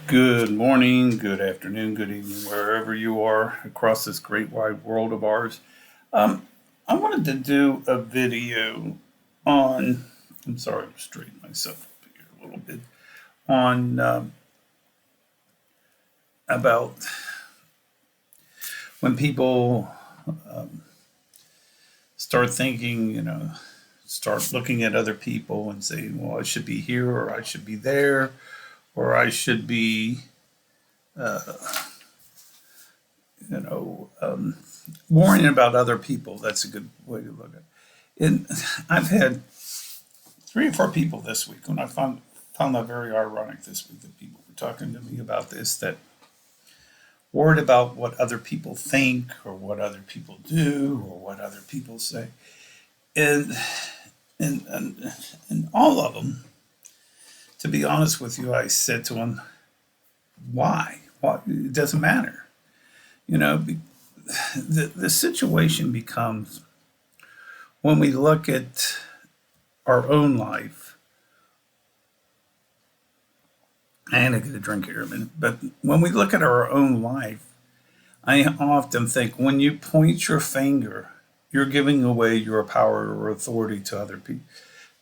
Good morning, good afternoon, good evening, wherever you are across this great wide world of ours. Um, I wanted to do a video on, I'm sorry, I'm straightening myself up here a little bit, on about when people start thinking, start looking at other people and saying, well, I should be here or I should be there or I should be, you know, um, worrying about other people. That's a good way to look at it. And I've had three or four people this week, and I found that very ironic this week that people were talking to me about this, that worried about what other people think or what other people do or what other people say. And and and, and all of them, to be honest with you, I said to them, why? Why? It doesn't matter. You know, the situation becomes when we look at our own life. And I get a drink here in a minute. But when we look at our own life, I often think when you point your finger, you're giving away your power or authority to other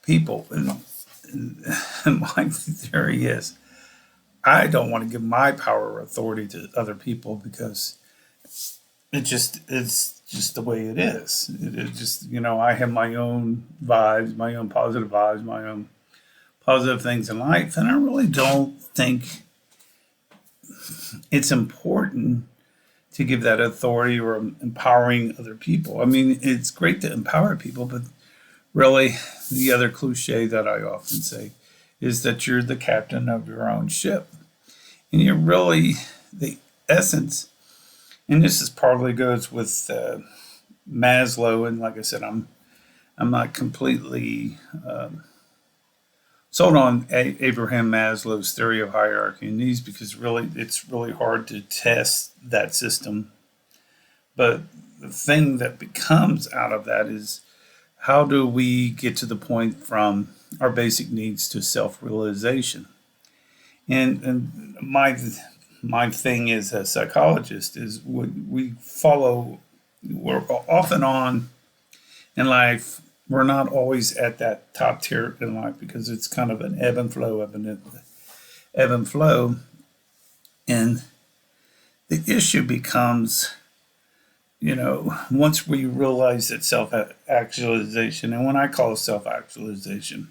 people. And my theory is I don't want to give my power or authority to other people because it's just the way it is. It just, I have my own vibes, my own positive vibes, my own positive things in life. And I really don't think it's important to give that authority or empowering other people. I mean, it's great to empower people, but really, the other cliche that I often say is that you're the captain of your own ship. And you're really the essence, and this is partly goes with Maslow. And like I said, I'm not completely sold on Abraham Maslow's theory of hierarchy and needs because really it's really hard to test that system. But the thing that becomes out of that is how do we get to the point from our basic needs to self-realization? And my thing as a psychologist is we follow. We're off and on in life. We're not always at that top tier in life because it's kind of an ebb and flow, ebb and flow. And the issue becomes, once we realize that self actualization, and when I call self actualization,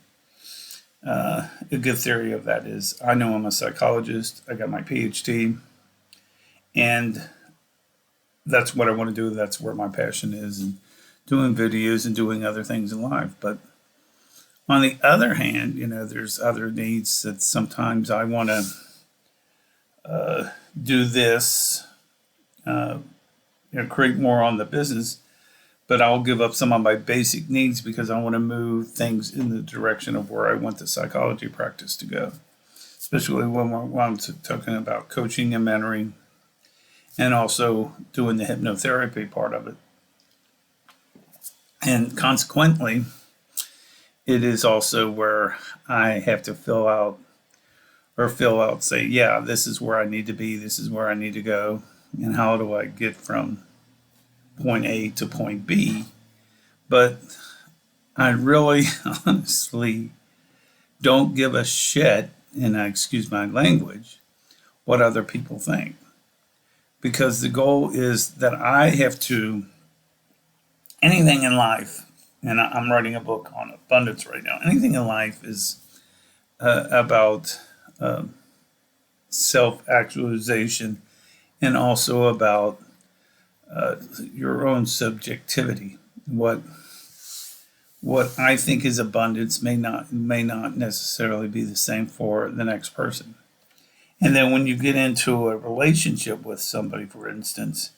a good theory of that is I know I'm a psychologist, I got my PhD, and that's what I want to do. That's where my passion is, and doing videos and doing other things in life. But on the other hand, there's other needs that sometimes I want to do this, uh, create more on the business, but I'll give up some of my basic needs because I want to move things in the direction of where I want the psychology practice to go, especially when I'm talking about coaching and mentoring and also doing the hypnotherapy part of it. And consequently, it is also where I have to fill out, say, yeah, this is where I need to be, this is where I need to go, and how do I get from point A to point B. But I really honestly don't give a shit, and I excuse my language, what other people think. Because the goal is that I have to, anything in life, and I'm writing a book on abundance right now, anything in life is about self actualization and also about your own subjectivity. What I think is abundance may not necessarily be the same for the next person. And then when you get into a relationship with somebody, for instance,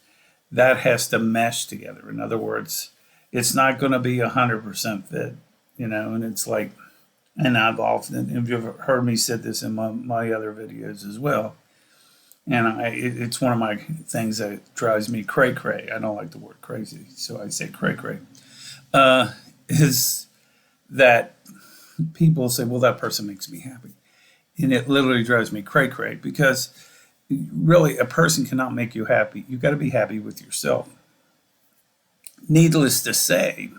that has to mesh together. In other words, it's not going to be 100% fit, and it's like, and I've often, if you've heard me said this in my other videos as well, and it's one of my things that drives me cray cray. I don't like the word crazy, so I say cray cray. Is that people say, well, that person makes me happy. And it literally drives me cray cray because really a person cannot make you happy. You got to be happy with yourself. Needless to say,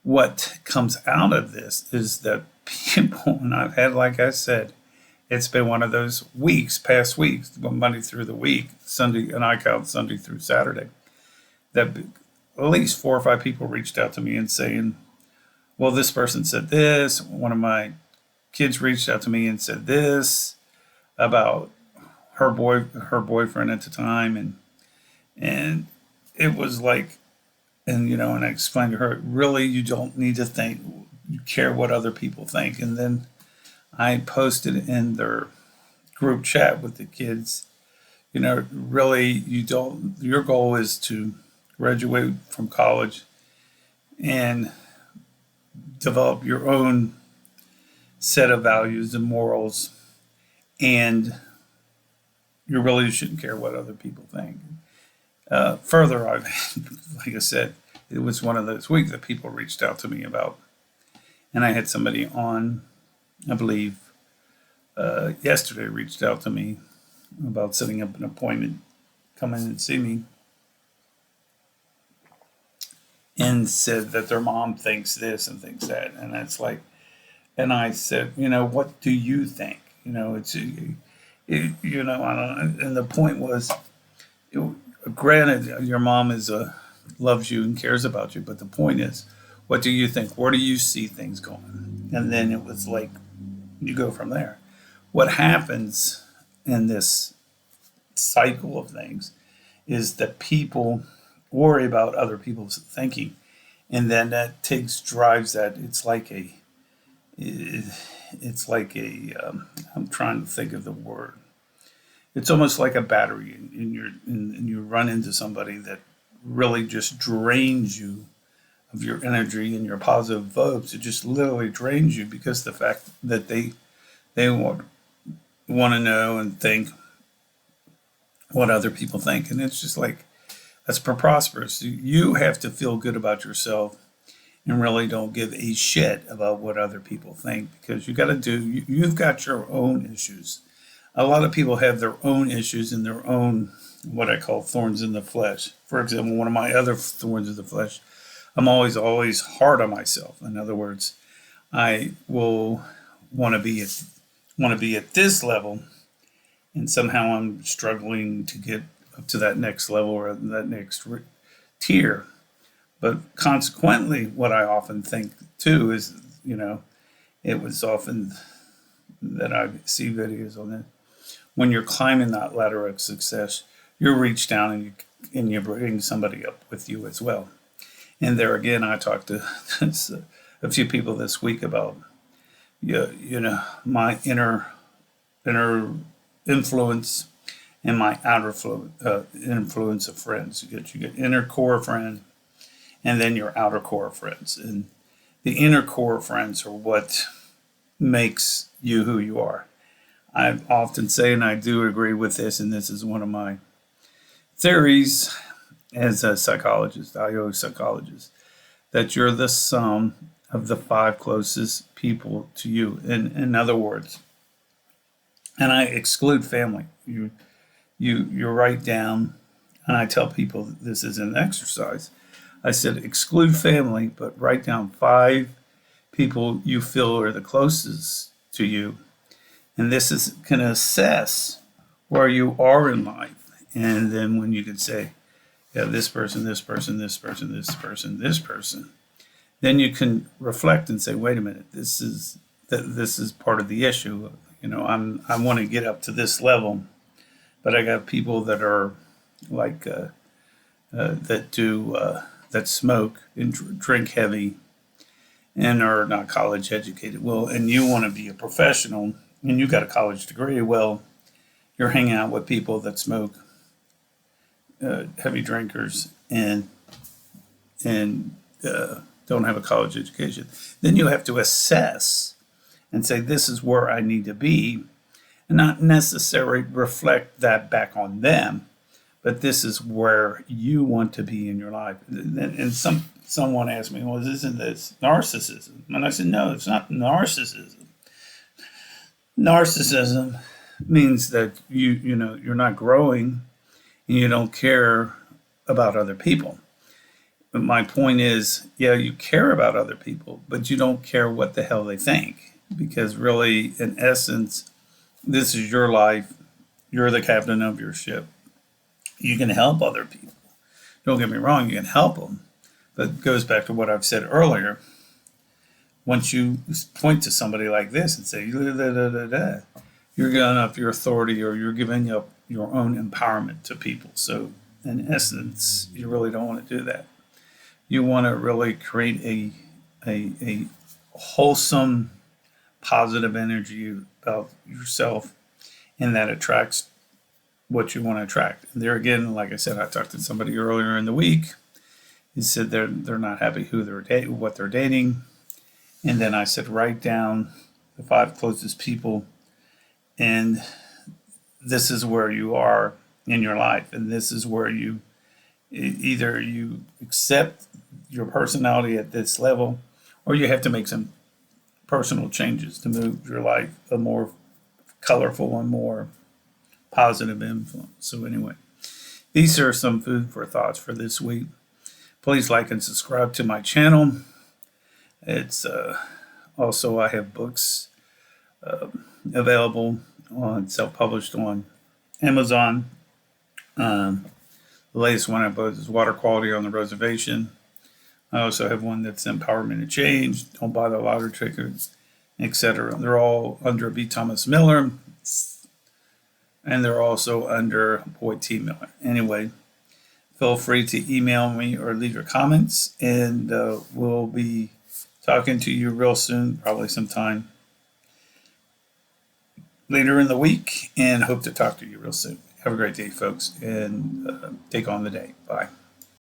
what comes out of this is that people, and I've had, like I said, it's been one of those weeks, past weeks, Monday through the week, Sunday, and I count Sunday through Saturday, that at least 4 or 5 people reached out to me and saying, well, this person said this. One of my kids reached out to me and said this about her boyfriend at the time, and it was like, and I explained to her, really, you don't need to think, you care what other people think. And then I posted in their group chat with the kids, really, you don't, your goal is to graduate from college and develop your own set of values and morals, and you really shouldn't care what other people think. Further, like I said, it was one of those weeks that people reached out to me about, and I had somebody on, I believe, yesterday reached out to me about setting up an appointment, come in and see me, and said that their mom thinks this and thinks that, and that's like, and I said, what do you think? It's, I don't, and the point was, granted, your mom loves you and cares about you, but the point is, what do you think? Where do you see things going? And then it was like, you go from there. What happens in this cycle of things is that people worry about other people's thinking, and then that drives that. I'm trying to think of the word. It's almost like a battery, and you run into somebody that really just drains you of your energy and your positive vibes. It just literally drains you because the fact that they want to know and think what other people think, and it's just like, that's preposterous. You have to feel good about yourself and really don't give a shit about what other people think, because you've got your own issues. A lot of people have their own issues and their own, what I call thorns in the flesh. For example, one of my other thorns in the flesh, I'm always hard on myself. In other words, I will want to be at this level, and somehow I'm struggling to get up to that next level or that next tier. But consequently, what I often think too is, it was often that I see videos on it. When you're climbing that ladder of success, you reach down and you bring somebody up with you as well. And there again, I talked to a few people this week about, my inner influence and my outer influence of friends. You get inner core friend, and then your outer core friends. And the inner core friends are what makes you who you are. I often say, and I do agree with this, and this is one of my theories as a psychologist, IO psychologist, that you're the sum of the 5 closest people to you. In other words, and I exclude family. You write down, and I tell people this is an exercise. I said exclude family, but write down 5 people you feel are the closest to you, and this can assess where you are in life. And then when you can say, yeah, this person, this person, this person, this person, this person, then you can reflect and say, wait a minute, this is part of the issue. I want to get up to this level, but I got people that are like that smoke and drink heavy and are not college educated. Well, and you want to be a professional and you got a college degree. Well, you're hanging out with people that smoke, heavy drinkers, and don't have a college education. Then you have to assess and say, this is where I need to be, and not necessarily reflect that back on them, but this is where you want to be in your life. And someone asked me, well, isn't this narcissism? And I said, no, it's not narcissism. Narcissism means that you're not growing and you don't care about other people. But my point is, yeah, you care about other people, but you don't care what the hell they think. Because really, in essence, this is your life. You're the captain of your ship. You can help other people. Don't get me wrong, you can help them. But it goes back to what I've said earlier. Once you point to somebody like this and say, da, da, da, da, da, you're giving up your authority or you're giving up your own empowerment to people. So, in essence, you really don't want to do that. You want to really create a wholesome, positive energy about yourself, and that attracts what you want to attract. And there again, like I said, I talked to somebody earlier in the week. He said they're not happy who they're dating, what they're dating, and then I said write down the 5 closest people, and this is where you are in your life, and this is where you either you accept your personality at this level, or you have to make some personal changes to move your life a more colorful and more positive influence. So anyway, these are some food for thoughts for this week. Please like and subscribe to my channel. It's also I have books available on self-published on Amazon. The latest one I bought is Water Quality on the Reservation. I also have one that's Empowerment and Change, Don't Buy the Lottery Tickets, etc. They're all under B. Thomas Miller, and they're also under Boyd T. Miller. Anyway, feel free to email me or leave your comments, and we'll be talking to you real soon, probably sometime later in the week, and hope to talk to you real soon. Have a great day, folks, and take on the day. Bye.